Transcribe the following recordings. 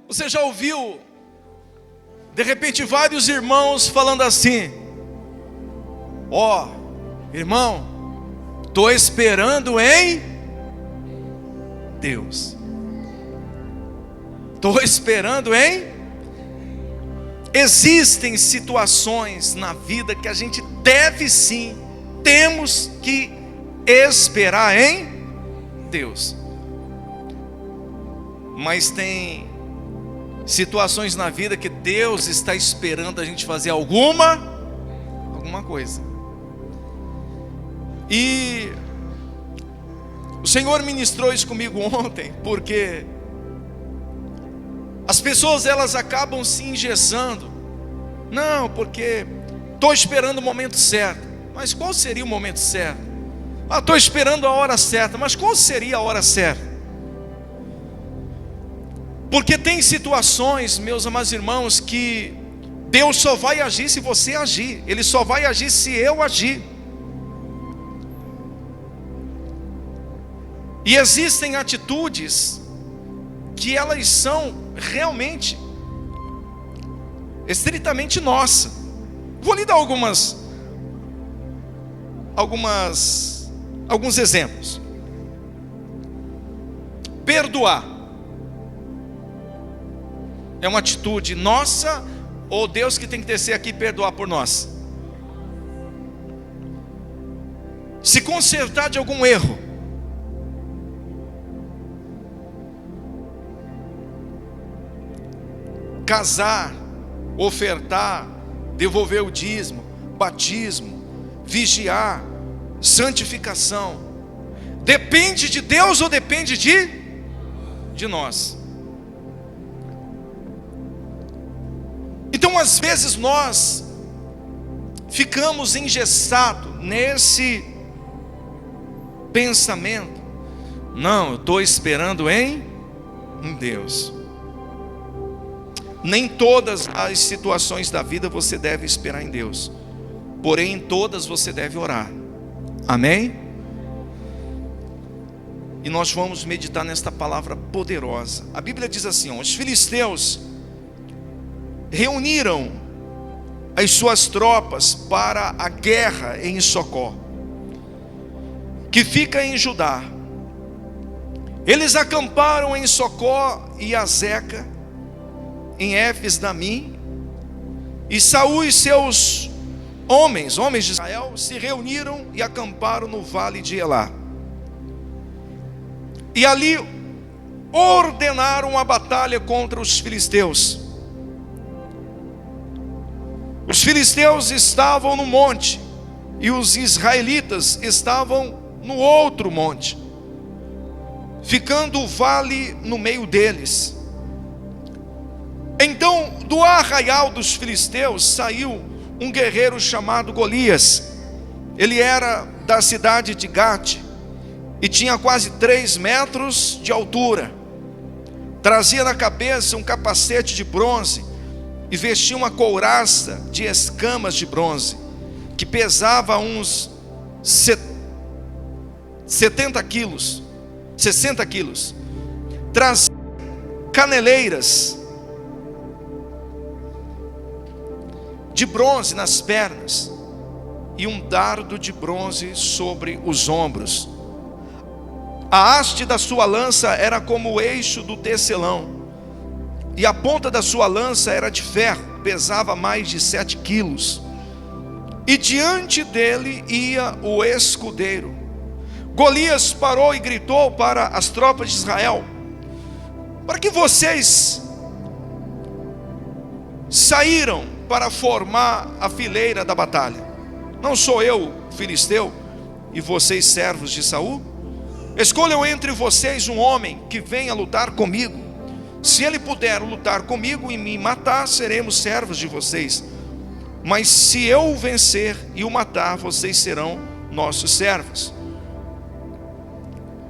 Você já ouviu, de repente, vários irmãos falando assim: ó, irmão, estou esperando em Deus. Estou esperando em... Existem situações na vida que a gente deve sim, temos que esperar em Deus. Mas tem situações na vida que Deus está esperando a gente fazer alguma coisa. E o Senhor ministrou isso comigo ontem, porque as pessoas elas acabam se engessando. Não, porque estou esperando o momento certo. Mas qual seria o momento certo? Estou esperando a hora certa. Mas qual seria a hora certa? Porque tem situações, meus amados irmãos, que Deus só vai agir se você agir. Ele só vai agir se eu agir. E existem atitudes que elas são realmente estritamente nossa. Vou lhe dar alguns exemplos. Perdoar é uma atitude nossa, ou Deus que tem que descer aqui e perdoar por nós? Se consertar de algum erro, casar, ofertar, devolver o dízimo, batismo, vigiar, santificação, depende de Deus ou depende de nós? Então às vezes nós ficamos engessados nesse pensamento: não, eu estou esperando em Deus. Nem todas as situações da vida você deve esperar em Deus, porém em todas você deve orar. Amém? E nós vamos meditar nesta palavra poderosa. A Bíblia diz assim: os filisteus reuniram as suas tropas para a guerra em Socó, que fica em Judá. Eles acamparam em Socó e Azeca, em Éfes-Damim, e Saul e seus homens de Israel, se reuniram e acamparam no vale de Elá. E ali ordenaram a batalha contra os filisteus. Os filisteus estavam no monte e os israelitas estavam no outro monte, ficando o vale no meio deles. Então, do arraial dos filisteus saiu um guerreiro chamado Golias. Ele era da cidade de Gate e tinha quase 3 metros de altura. Trazia na cabeça um capacete de bronze e vestia uma couraça de escamas de bronze, que pesava uns 60 quilos. Trazia caneleiras de bronze nas pernas e um dardo de bronze sobre os ombros. A haste da sua lança era como o eixo do tecelão, e a ponta da sua lança era de ferro, pesava mais de 7 quilos. E diante dele ia o escudeiro. Golias parou e gritou para as tropas de Israel: para que vocês saíram para formar a fileira da batalha? Não sou eu filisteu e vocês servos de Saul? Escolham entre vocês um homem que venha lutar comigo. Se ele puder lutar comigo e me matar, seremos servos de vocês. Mas se eu o vencer e o matar, vocês serão nossos servos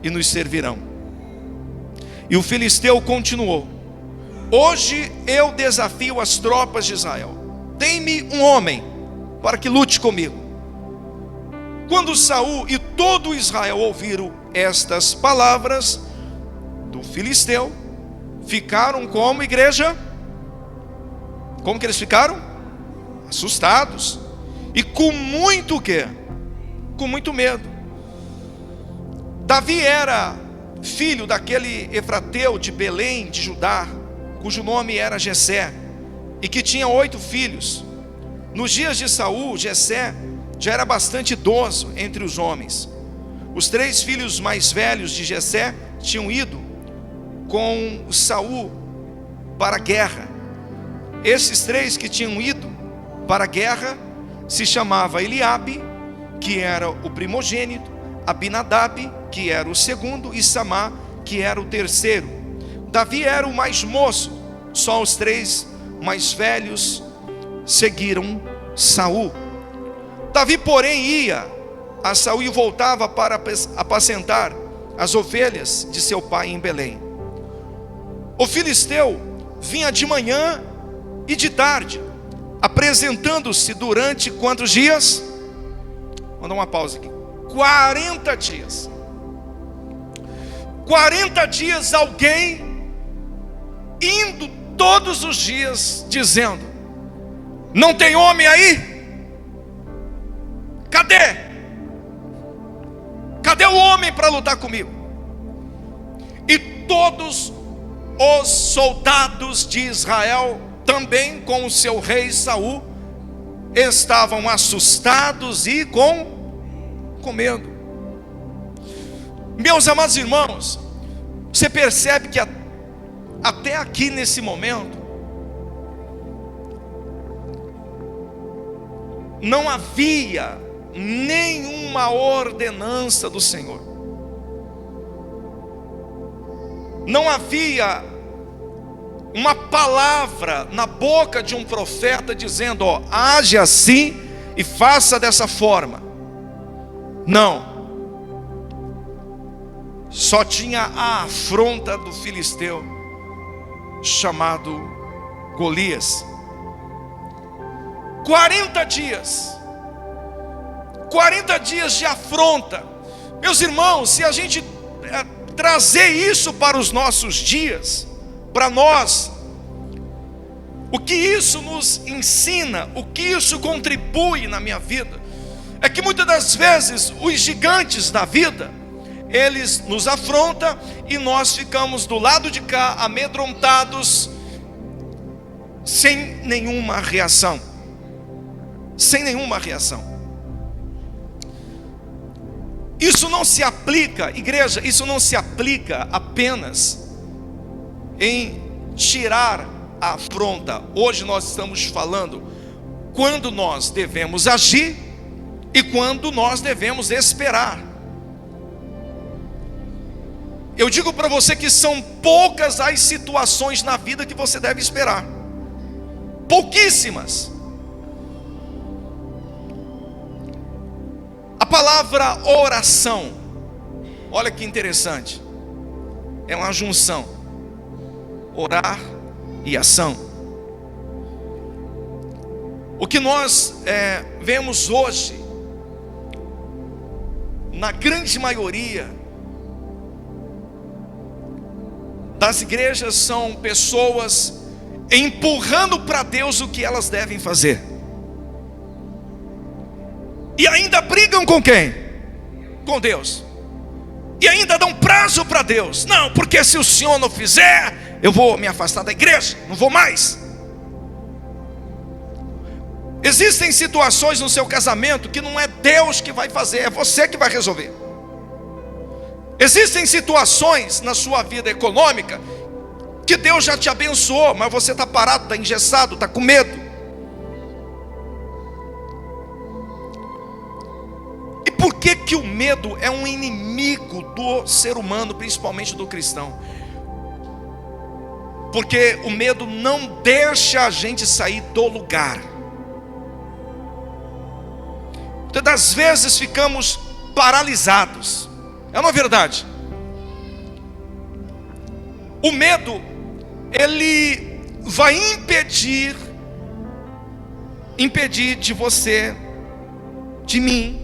e nos servirão. E o filisteu continuou: hoje eu desafio as tropas de Israel. Dê-me um homem para que lute comigo. Quando Saul e todo Israel ouviram estas palavras do filisteu, ficaram como igreja? Como que eles ficaram? Assustados. E com muito o quê? Com muito medo. Davi era filho daquele efrateu de Belém, de Judá, cujo nome era Jessé, e que tinha 8 filhos. Nos dias de Saul, Jessé já era bastante idoso entre os homens. Os 3 filhos mais velhos de Jessé tinham ido com Saul para a guerra. Esses 3 que tinham ido para a guerra se chamava Eliabe, que era o primogênito, Abinadab, que era o segundo, e Samá, que era o terceiro. Davi era o mais moço, só os 3 mais velhos seguiram Saul. Davi, porém, ia a Saul e voltava para apacentar as ovelhas de seu pai em Belém. O filisteu vinha de manhã e de tarde, apresentando-se durante quantos dias? Vou dar uma pausa aqui. 40 dias. 40 dias alguém indo todos os dias dizendo: não tem homem aí? Cadê? Cadê o homem para lutar comigo? E todos os soldados de Israel, também com o seu rei Saul, estavam assustados e com medo. Meus amados irmãos, você percebe que até aqui nesse momento não havia nenhuma ordenança do Senhor. Não havia uma palavra na boca de um profeta dizendo: ó, age assim e faça dessa forma. Não. Só tinha a afronta do filisteu chamado Golias. 40 dias. 40 dias de afronta. Meus irmãos, se a gente trazer isso para os nossos dias, para nós, o que isso nos ensina, o que isso contribui na minha vida, é que muitas das vezes os gigantes da vida, eles nos afrontam e nós ficamos do lado de cá, amedrontados, sem nenhuma reação. Sem nenhuma reação. Isso não se aplica, igreja, isso não se aplica apenas em tirar a afronta. Hoje nós estamos falando quando nós devemos agir e quando nós devemos esperar. Eu digo para você que são poucas as situações na vida que você deve esperar. Pouquíssimas. A palavra oração, olha que interessante, é uma junção, orar e ação. O que nós vemos hoje, na grande maioria das igrejas, são pessoas empurrando para Deus o que elas devem fazer. E ainda brigam com quem? Com Deus. E ainda dão prazo para Deus. Não, porque se o Senhor não fizer, eu vou me afastar da igreja, não vou mais. Existem situações no seu casamento que não é Deus que vai fazer, é você que vai resolver. Existem situações na sua vida econômica que Deus já te abençoou, mas você está parado, está engessado, está com medo. E por que o medo é um inimigo do ser humano, principalmente do cristão? Porque o medo não deixa a gente sair do lugar. Muitas das vezes ficamos paralisados. É uma verdade. O medo, ele vai impedir de você, de mim,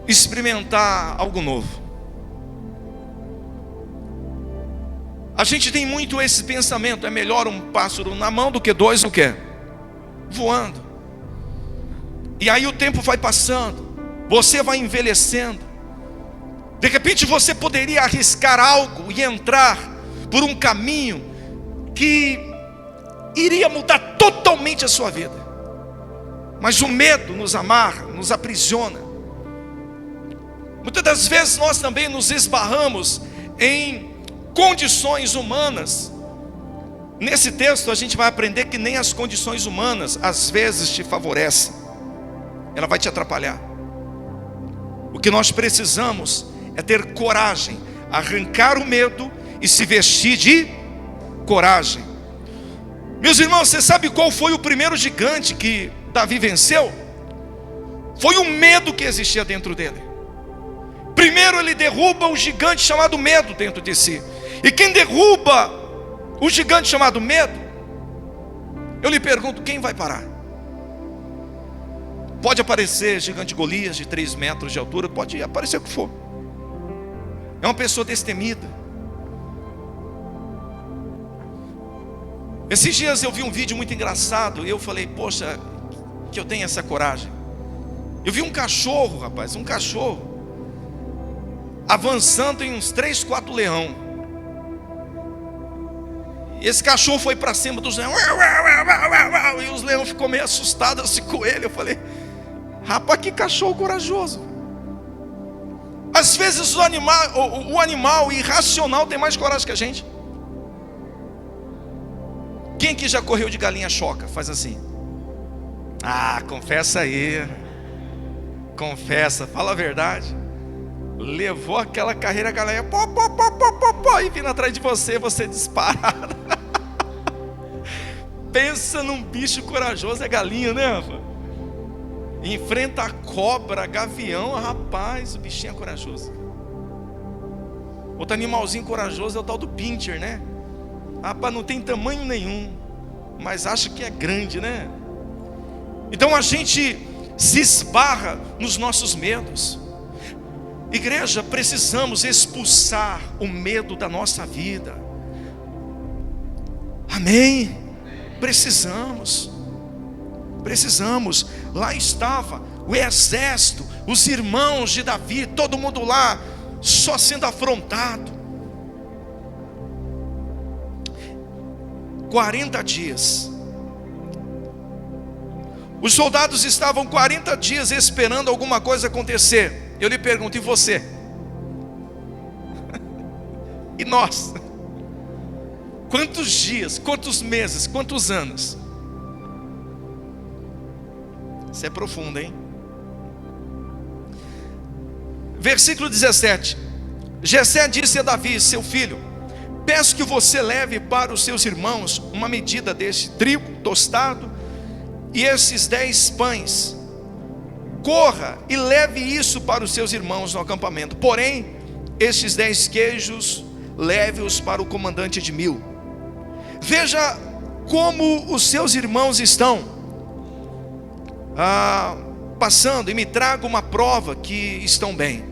experimentar algo novo. A gente tem muito esse pensamento: é melhor um pássaro na mão do que dois o quê? Voando. E aí o tempo vai passando, você vai envelhecendo. De repente você poderia arriscar algo e entrar por um caminho que iria mudar totalmente a sua vida. Mas o medo nos amarra, nos aprisiona. Muitas das vezes nós também nos esbarramos em condições humanas. Nesse texto a gente vai aprender que nem as condições humanas às vezes te favorecem. Ela vai te atrapalhar. O que nós precisamos é ter coragem, arrancar o medo e se vestir de coragem. Meus irmãos, você sabe qual foi o primeiro gigante que Davi venceu? Foi o medo que existia dentro dele. Primeiro ele derruba o gigante chamado medo dentro de si. E quem derruba o gigante chamado medo, eu lhe pergunto, quem vai parar? Pode aparecer gigante Golias de 3 metros de altura, pode aparecer o que for. É uma pessoa destemida. Esses dias eu vi um vídeo muito engraçado e eu falei, poxa, que eu tenho essa coragem. Eu vi um cachorro, rapaz, um cachorro avançando em uns 3, 4 leão. E esse cachorro foi para cima dos leões, e os leões ficou meio assustados assim com ele. Eu falei, rapaz, que cachorro corajoso. Às vezes o animal irracional tem mais coragem que a gente. Quem aqui já correu de galinha choca? Faz assim. Ah, confessa aí. Confessa, fala a verdade. Levou aquela carreira, a galinha e vindo atrás de você, você disparado. Pensa num bicho corajoso, é galinha, né, rapaz? Enfrenta a cobra, gavião, rapaz, o bichinho é corajoso. Outro animalzinho corajoso é o tal do pincher, né? Rapaz, não tem tamanho nenhum, mas acha que é grande, né? Então a gente se esbarra nos nossos medos. Igreja, precisamos expulsar o medo da nossa vida. Amém? Precisamos. Lá estava o exército, os irmãos de Davi, todo mundo lá, só sendo afrontado. 40 dias. Os soldados estavam 40 dias esperando alguma coisa acontecer. Eu lhe pergunto, e você? E nós? Quantos dias, quantos meses, quantos anos? Isso é profundo, hein? Versículo 17. Jessé disse a Davi, seu filho: peço que você leve para os seus irmãos uma medida deste trigo tostado e esses 10 pães. Corra e leve isso para os seus irmãos no acampamento. Porém, estes 10 queijos, leve-os para o comandante de 1000. Veja como os seus irmãos estão passando, e me traga uma prova que estão bem.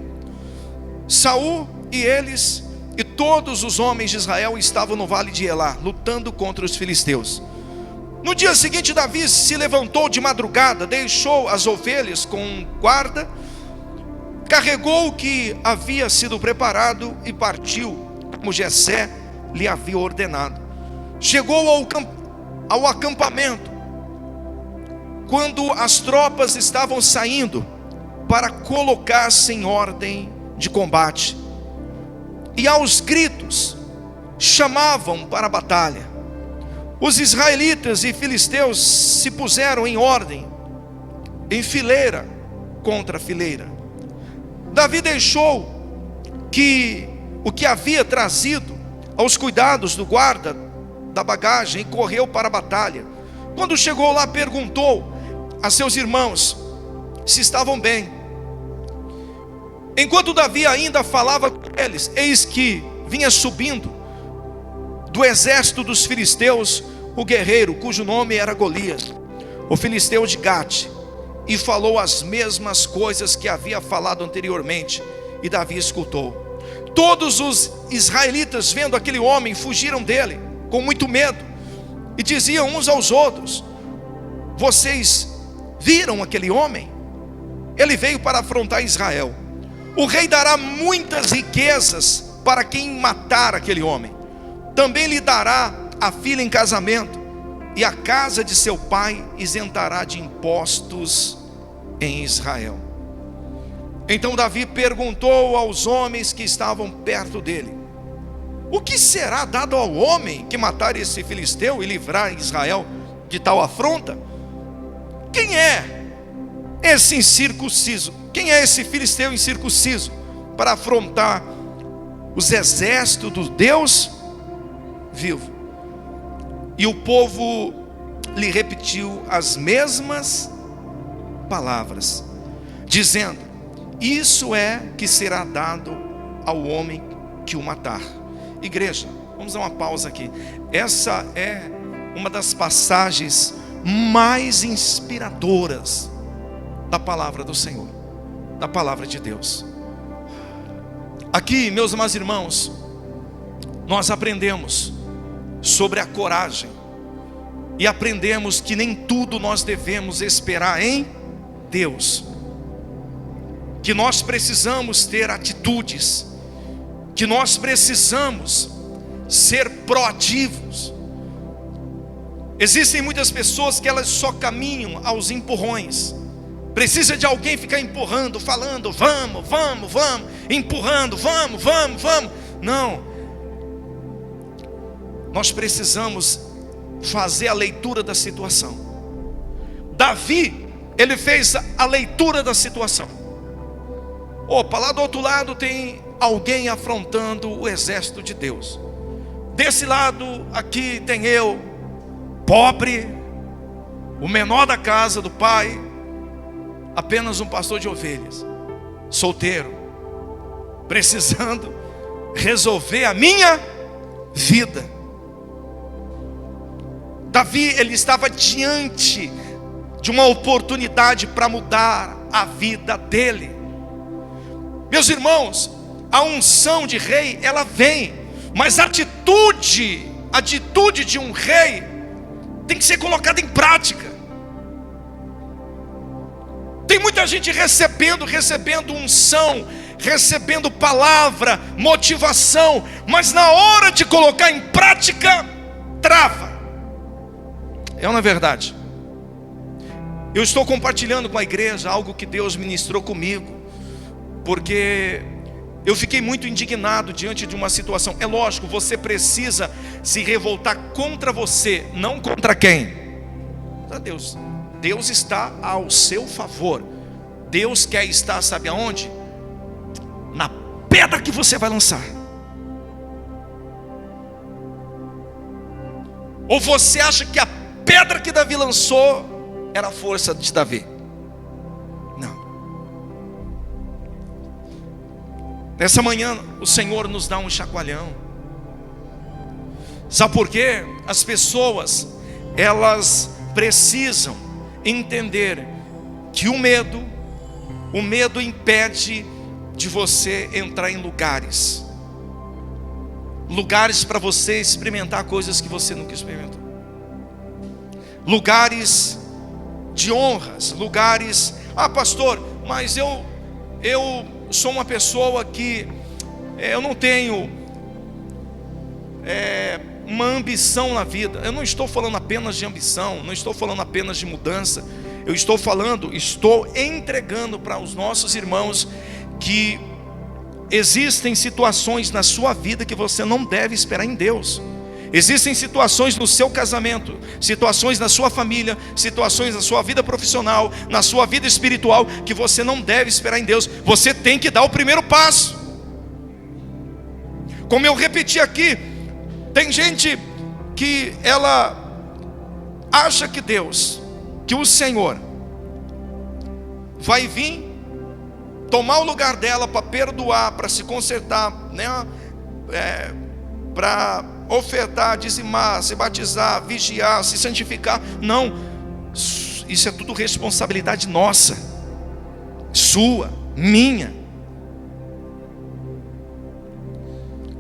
Saul e eles e todos os homens de Israel estavam no vale de Elá, lutando contra os filisteus. No dia seguinte, Davi se levantou de madrugada, deixou as ovelhas com guarda, carregou o que havia sido preparado e partiu, como Jessé lhe havia ordenado. Chegou ao acampamento, quando as tropas estavam saindo para colocar-se em ordem de combate, e aos gritos chamavam para a batalha. Os israelitas e filisteus se puseram em ordem, em fileira contra fileira. Davi deixou que o que havia trazido aos cuidados do guarda da bagagem e correu para a batalha. Quando chegou lá, perguntou a seus irmãos se estavam bem. Enquanto Davi ainda falava com eles, eis que vinha subindo do exército dos filisteus o guerreiro cujo nome era Golias, o filisteu de Gate, e falou as mesmas coisas que havia falado anteriormente, e Davi escutou. Todos os israelitas, vendo aquele homem, fugiram dele com muito medo e diziam uns aos outros: vocês viram aquele homem? Ele veio para afrontar Israel. O rei dará muitas riquezas para quem matar aquele homem. Também lhe dará a filha em casamento, e a casa de seu pai isentará de impostos em Israel. Então Davi perguntou aos homens que estavam perto dele: o que será dado ao homem que matar esse filisteu e livrar Israel de tal afronta? Quem é esse incircunciso? Quem é esse filisteu incircunciso para afrontar os exércitos do Deus vivo? E o povo lhe repetiu as mesmas palavras, dizendo: isso é que será dado ao homem que o matar. Igreja, vamos dar uma pausa aqui. Essa é uma das passagens mais inspiradoras da palavra do Senhor, da palavra de Deus. Aqui, meus amados irmãos, nós aprendemos sobre a coragem, e aprendemos que nem tudo nós devemos esperar em Deus, que nós precisamos ter atitudes, que nós precisamos ser proativos. Existem muitas pessoas que elas só caminham aos empurrões. Precisa de alguém ficar empurrando, falando: vamos, vamos, vamos, empurrando, vamos, vamos, vamos. Não, nós precisamos fazer a leitura da situação. Davi, ele fez a leitura da situação. Opa, lá do outro lado tem alguém afrontando o exército de Deus. Desse lado aqui tem eu, pobre, o menor da casa do pai, apenas um pastor de ovelhas, solteiro, precisando resolver a minha vida. Davi, ele estava diante de uma oportunidade para mudar a vida dele. Meus irmãos, a unção de rei, ela vem, mas a atitude de um rei tem que ser colocada em prática. Tem muita gente recebendo unção, recebendo palavra, motivação, mas na hora de colocar em prática, trava. É ou não é verdade? Eu estou compartilhando com a igreja algo que Deus ministrou comigo, porque eu fiquei muito indignado diante de uma situação. É lógico, você precisa se revoltar contra você, não contra quem? Contra Deus. Deus está ao seu favor. Deus quer estar, sabe aonde? Na pedra que você vai lançar. Ou você acha que a pedra que Davi lançou era a força de Davi? Não. Nessa manhã o Senhor nos dá um chacoalhão. Sabe por quê? As pessoas, elas precisam entender que o medo impede de você entrar em lugares para você experimentar coisas que você nunca experimentou, lugares de honras, lugares: ah, pastor, mas eu sou uma pessoa que eu não tenho uma ambição na vida. Eu não estou falando apenas de ambição, não estou falando apenas de mudança. Eu estou entregando para os nossos irmãos que existem situações na sua vida que você não deve esperar em Deus. Existem situações no seu casamento, situações na sua família, situações na sua vida profissional, na sua vida espiritual, que você não deve esperar em Deus. Você tem que dar o primeiro passo. Como eu repeti aqui, tem gente que ela acha que Deus, que o Senhor vai vir tomar o lugar dela para perdoar, para se consertar, né? Para ofertar, dizimar, se batizar, vigiar, se santificar. Não, isso é tudo responsabilidade nossa, sua, minha.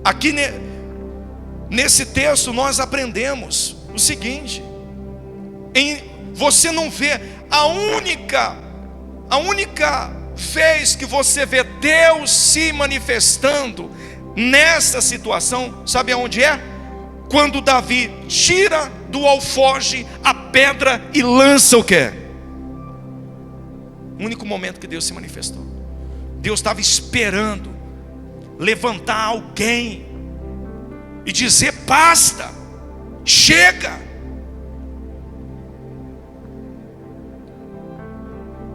Aqui nesse texto nós aprendemos o seguinte: você não vê a única vez que você vê Deus se manifestando nessa situação, sabe aonde é? Quando Davi tira do alforje a pedra e lança o quê? O único momento que Deus se manifestou. Deus estava esperando levantar alguém e dizer: basta, chega.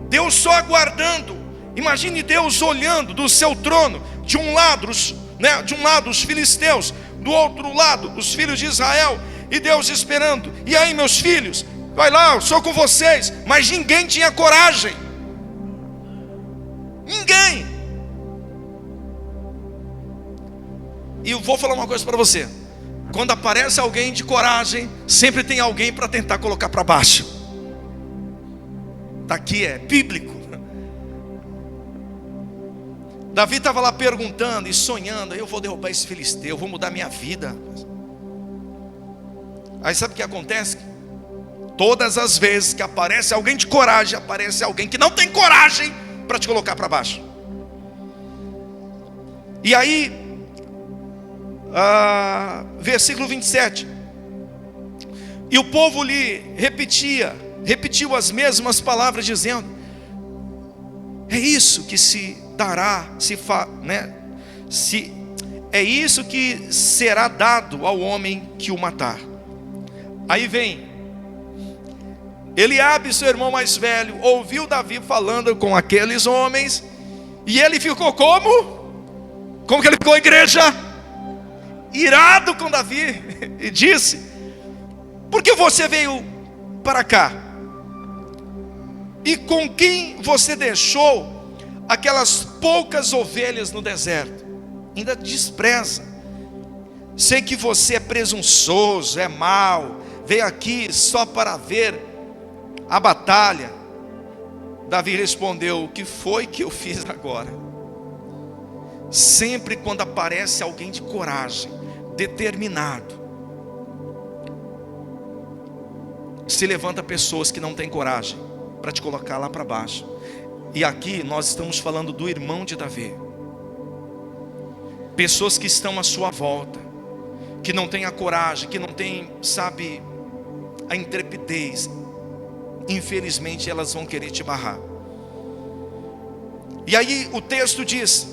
Deus só aguardando. Imagine Deus olhando do seu trono, de um lado os filisteus, do outro lado os filhos de Israel, e Deus esperando: e aí, meus filhos, vai lá, eu sou com vocês. Mas ninguém tinha coragem. Ninguém. E eu vou falar uma coisa para você: quando aparece alguém de coragem, sempre tem alguém para tentar colocar para baixo. Aqui é bíblico. Davi estava lá perguntando e sonhando: eu vou derrubar esse filisteu, eu vou mudar minha vida. Aí sabe o que acontece? Todas as vezes que aparece alguém de coragem, aparece alguém que não tem coragem para te colocar para baixo. E aí, versículo 27: e o povo lhe repetiu as mesmas palavras, dizendo: é isso que se dará, é isso que será dado ao homem que o matar. Aí vem Eliabe, seu irmão mais velho, ouviu Davi falando com aqueles homens, e ele ficou como que ele ficou, igreja? Irado com Davi, e disse: por que você veio para cá? E com quem você deixou aquelas poucas ovelhas no deserto? Ainda despreza. Sei que você é presunçoso, é mau, veio aqui só para ver a batalha. Davi respondeu: o que foi que eu fiz agora? Sempre quando aparece alguém de coragem, determinado, se levanta pessoas que não têm coragem para te colocar lá para baixo. E aqui nós estamos falando do irmão de Davi. Pessoas que estão à sua volta, que não têm a coragem, que não têm, a intrepidez. Infelizmente elas vão querer te barrar. E aí o texto diz: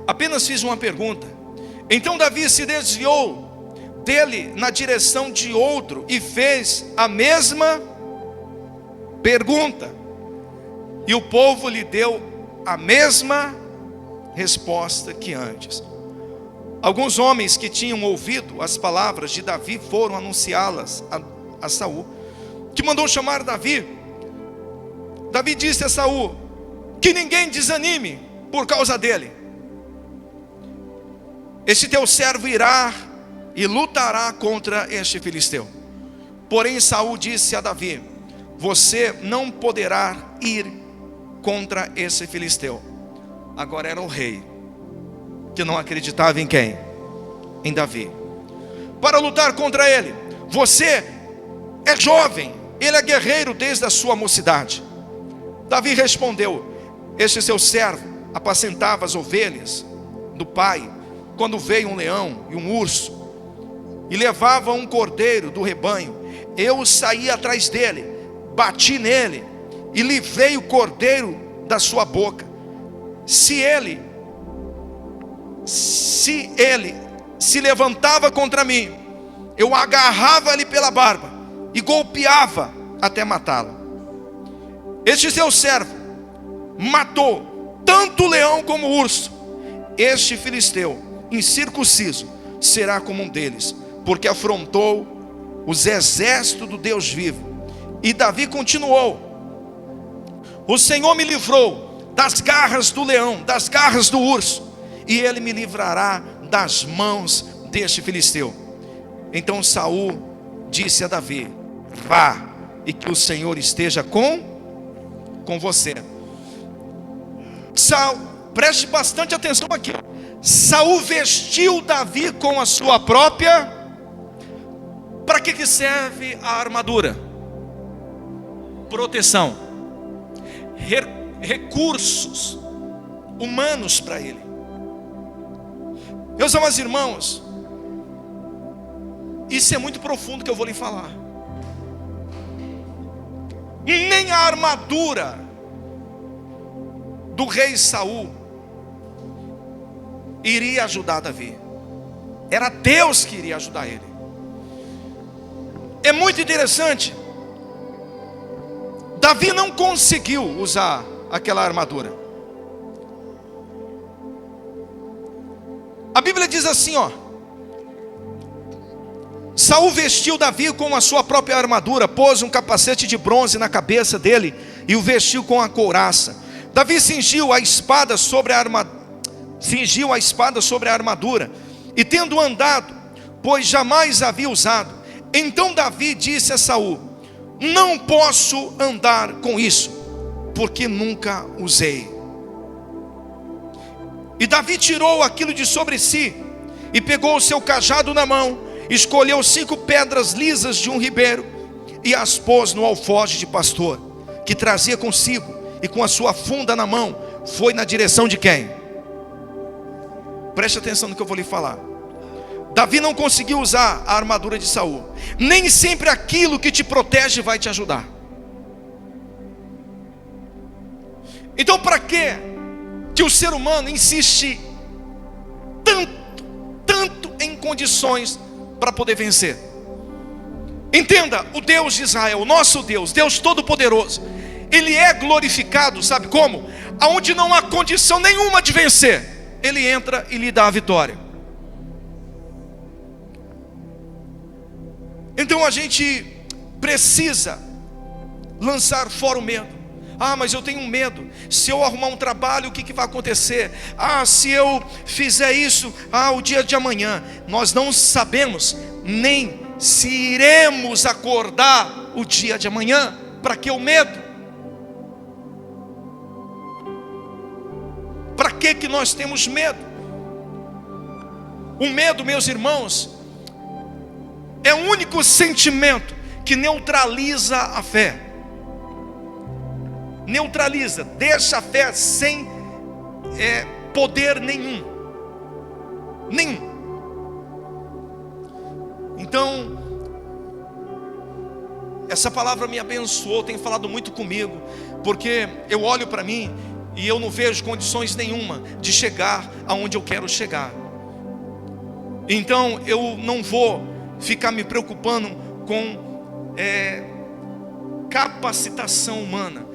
apenas fiz uma pergunta. Então Davi se desviou dele na direção de outro e fez a mesma pergunta, e o povo lhe deu a mesma resposta que antes. Alguns homens que tinham ouvido as palavras de Davi foram anunciá-las a Saul, que mandou chamar Davi. Davi disse a Saul: que ninguém desanime por causa dele. Este teu servo irá e lutará contra este filisteu. Porém Saul disse a Davi: você não poderá ir contra esse filisteu. Agora era o rei que não acreditava em quem? Em Davi. Para lutar contra ele, você é jovem, ele é guerreiro desde a sua mocidade. Davi respondeu: este seu servo apacentava as ovelhas do pai, quando veio um leão e um urso, e levava um cordeiro do rebanho. Eu saí atrás dele, bati nele e livrei o cordeiro da sua boca. Se ele se levantava contra mim, eu agarrava ele pela barba e golpeava até matá-lo. Este seu servo matou tanto o leão como o urso. Este filisteu incircunciso será como um deles, porque afrontou os exércitos do Deus vivo. E Davi continuou: o Senhor me livrou das garras do leão, das garras do urso, e ele me livrará das mãos deste filisteu. Então Saul disse a Davi: vá, e que o Senhor esteja com você. Preste bastante atenção aqui. Saul vestiu Davi com a sua própria. Para que serve a armadura? Proteção, recursos humanos para ele. Meus amados irmãos, isso é muito profundo que eu vou lhe falar. Nem a armadura do rei Saul iria ajudar Davi. Era Deus que iria ajudar ele. É muito interessante. Davi não conseguiu usar aquela armadura. A Bíblia diz assim, ó: Saul vestiu Davi com a sua própria armadura, pôs um capacete de bronze na cabeça dele e o vestiu com a couraça. Davi cingiu a espada sobre a armadura, e tendo andado, pois jamais havia usado. Então Davi disse a Saul: não posso andar com isso, porque nunca usei. E Davi tirou aquilo de sobre si, e pegou o seu cajado na mão, escolheu 5 pedras lisas de um ribeiro, e as pôs no alforje de pastor, que trazia consigo, e com a sua funda na mão, foi na direção de quem? Preste atenção no que eu vou lhe falar. Davi não conseguiu usar a armadura de Saul. Nem sempre aquilo que te protege vai te ajudar. Então, para que o ser humano insiste tanto em condições para poder vencer? Entenda, o Deus de Israel, o nosso Deus, Deus Todo-Poderoso, Ele é glorificado, sabe como? Aonde não há condição nenhuma de vencer, Ele entra e lhe dá a vitória. Então a gente precisa lançar fora o medo. Ah, mas eu tenho medo. Se eu arrumar um trabalho, o que vai acontecer? Ah, se eu fizer isso, o dia de amanhã. Nós não sabemos nem se iremos acordar o dia de amanhã. Para que o medo? Para que nós temos medo? O medo, meus irmãos, é o único sentimento que neutraliza a fé. Neutraliza, deixa a fé sem poder nenhum. Então, essa palavra me abençoou, tem falado muito comigo, porque eu olho para mim e eu não vejo condições nenhuma de chegar aonde eu quero chegar. Então eu não vou ficar me preocupando com capacitação humana.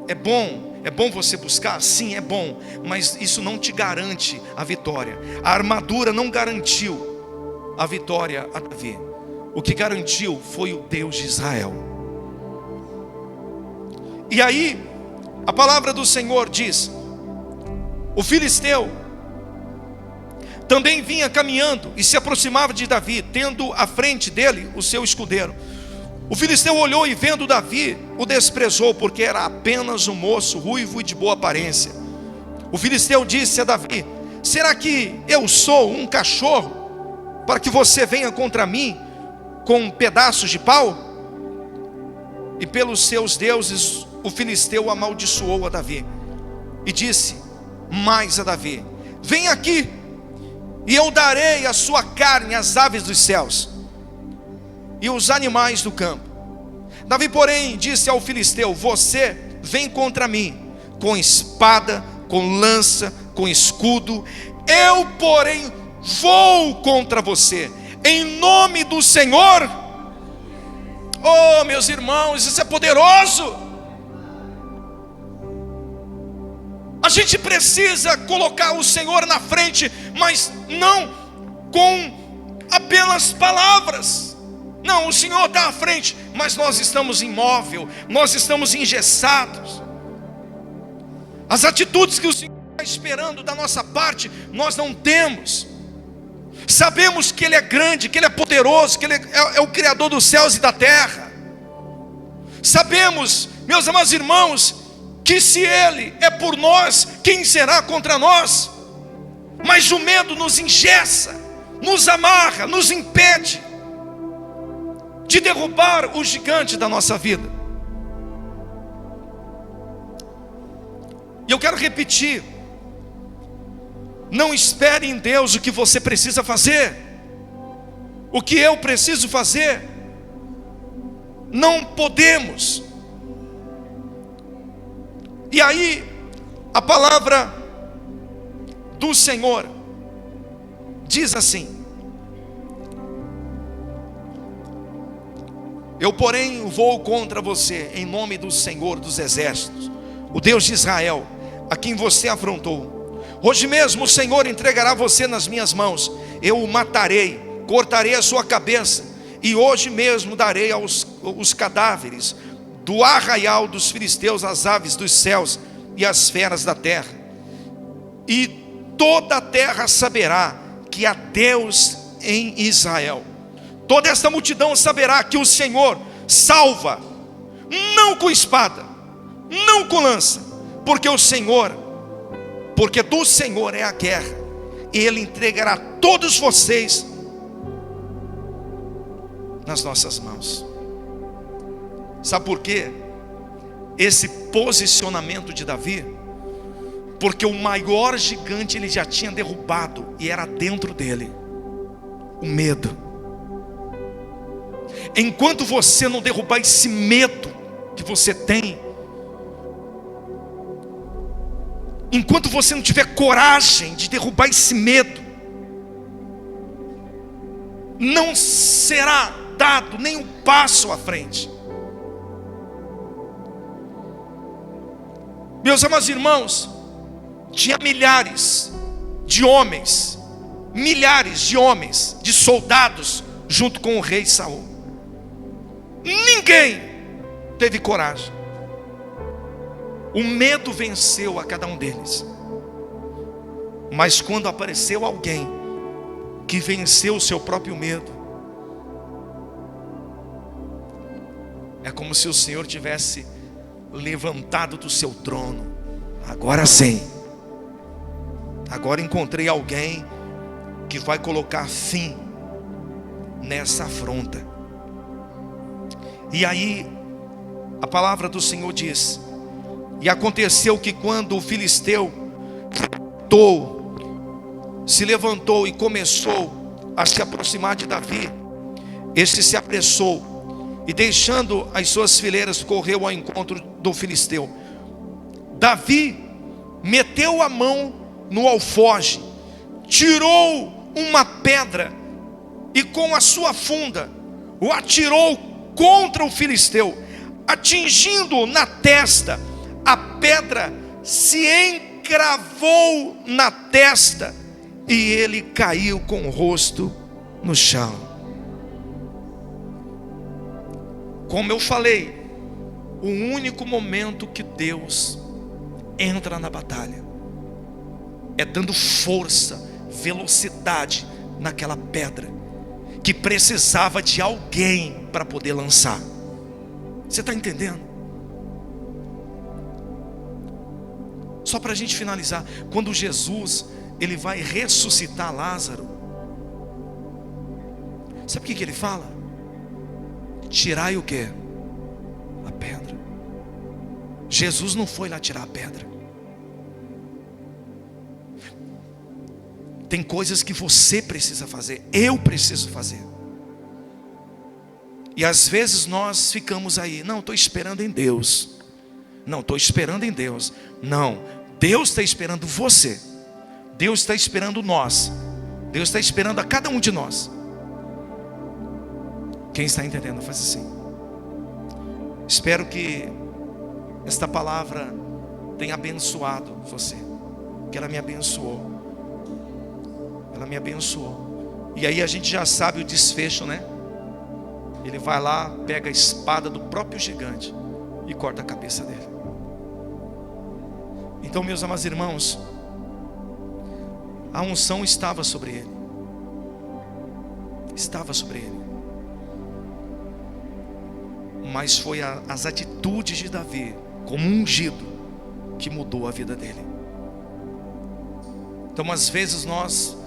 É bom você buscar? Sim, é bom, mas isso não te garante a vitória. A armadura não garantiu a vitória a Davi. O que garantiu foi o Deus de Israel. E aí, a palavra do Senhor diz: o filisteu também vinha caminhando e se aproximava de Davi, tendo à frente dele o seu escudeiro. O filisteu olhou e vendo Davi, o desprezou, porque era apenas um moço ruivo e de boa aparência. O filisteu disse a Davi: será que eu sou um cachorro, para que você venha contra mim com pedaços de pau? E pelos seus deuses o filisteu amaldiçoou a Davi, e disse mais a Davi: vem aqui, e eu darei a sua carne às aves dos céus e os animais do campo. Davi, porém, disse ao filisteu: você vem contra mim com espada, com lança, com escudo. Eu, porém, vou contra você em nome do Senhor. Oh, meus irmãos, isso é poderoso. A gente precisa colocar o Senhor na frente, mas não com apenas palavras. Não, o Senhor está à frente, mas nós estamos imóvel, nós estamos engessados. As atitudes que o Senhor está esperando da nossa parte, nós não temos. Sabemos que Ele é grande, que Ele é poderoso, que Ele é o Criador dos céus e da terra. Sabemos, meus amados irmãos, que se Ele é por nós, quem será contra nós? Mas o medo nos engessa, nos amarra, nos impede de derrubar o gigante da nossa vida. E eu quero repetir: não espere em Deus o que você precisa fazer, o que eu preciso fazer. Não podemos. E aí, a palavra do Senhor diz assim: eu, porém, vou contra você em nome do Senhor dos exércitos, o Deus de Israel, a quem você afrontou. Hoje mesmo o Senhor entregará você nas minhas mãos. Eu o matarei, cortarei a sua cabeça, e hoje mesmo darei os cadáveres do arraial dos filisteus, as aves dos céus e as feras da terra. E toda a terra saberá que há Deus em Israel. Toda esta multidão saberá que o Senhor salva, não com espada, não com lança, porque do Senhor é a guerra, e Ele entregará todos vocês nas nossas mãos. Sabe por quê? Esse posicionamento de Davi? Porque o maior gigante ele já tinha derrubado, e era dentro dele o medo. Enquanto você não derrubar esse medo que você tem, enquanto você não tiver coragem de derrubar esse medo, não será dado nem um passo à frente. Meus amados irmãos, tinha milhares de homens, de soldados junto com o rei Saul. Ninguém teve coragem. O medo venceu a cada um deles. Mas quando apareceu alguém que venceu o seu próprio medo, é como se o Senhor tivesse levantado do seu trono. Agora sim, agora encontrei alguém que vai colocar fim nessa afronta. E aí a palavra do Senhor diz: e aconteceu que quando o filisteu se levantou e começou a se aproximar de Davi, este se apressou e, deixando as suas fileiras, correu ao encontro do filisteu. Davi meteu a mão no alforje, tirou uma pedra e com a sua funda o atirou contra o filisteu, atingindo-o na testa. A pedra se encravou na testa e ele caiu com o rosto no chão. Como eu falei, o único momento que Deus entra na batalha é dando força, velocidade naquela pedra que precisava de alguém para poder lançar. Você está entendendo? Só para a gente finalizar, quando Jesus ele vai ressuscitar Lázaro, sabe o que ele fala? Tirai o quê? A pedra. Jesus não foi lá tirar a pedra. Tem coisas que você precisa fazer, eu preciso fazer. E às vezes nós ficamos aí: não, estou esperando em Deus. Não, estou esperando em Deus. Não, Deus está esperando você. Deus está esperando nós. Deus está esperando a cada um de nós. Quem está entendendo, faz assim. Espero que esta palavra tenha abençoado você, que ela me abençoou. Ela me abençoou. E aí a gente já sabe o desfecho, né? Ele vai lá, pega a espada do próprio gigante e corta a cabeça dele. Então, meus amados irmãos, a unção estava sobre ele. Estava sobre ele. Mas foi as atitudes de Davi como ungido que mudou a vida dele. Então às vezes nós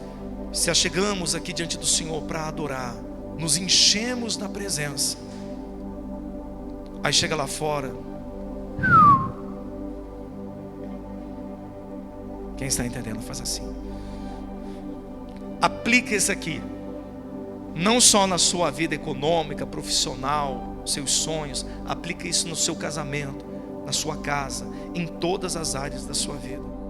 se achegamos aqui diante do Senhor para adorar, nos enchemos na presença, aí chega lá fora, quem está entendendo faz assim. Aplica isso aqui, não só na sua vida econômica, profissional, seus sonhos. Aplica isso no seu casamento, na sua casa, em todas as áreas da sua vida.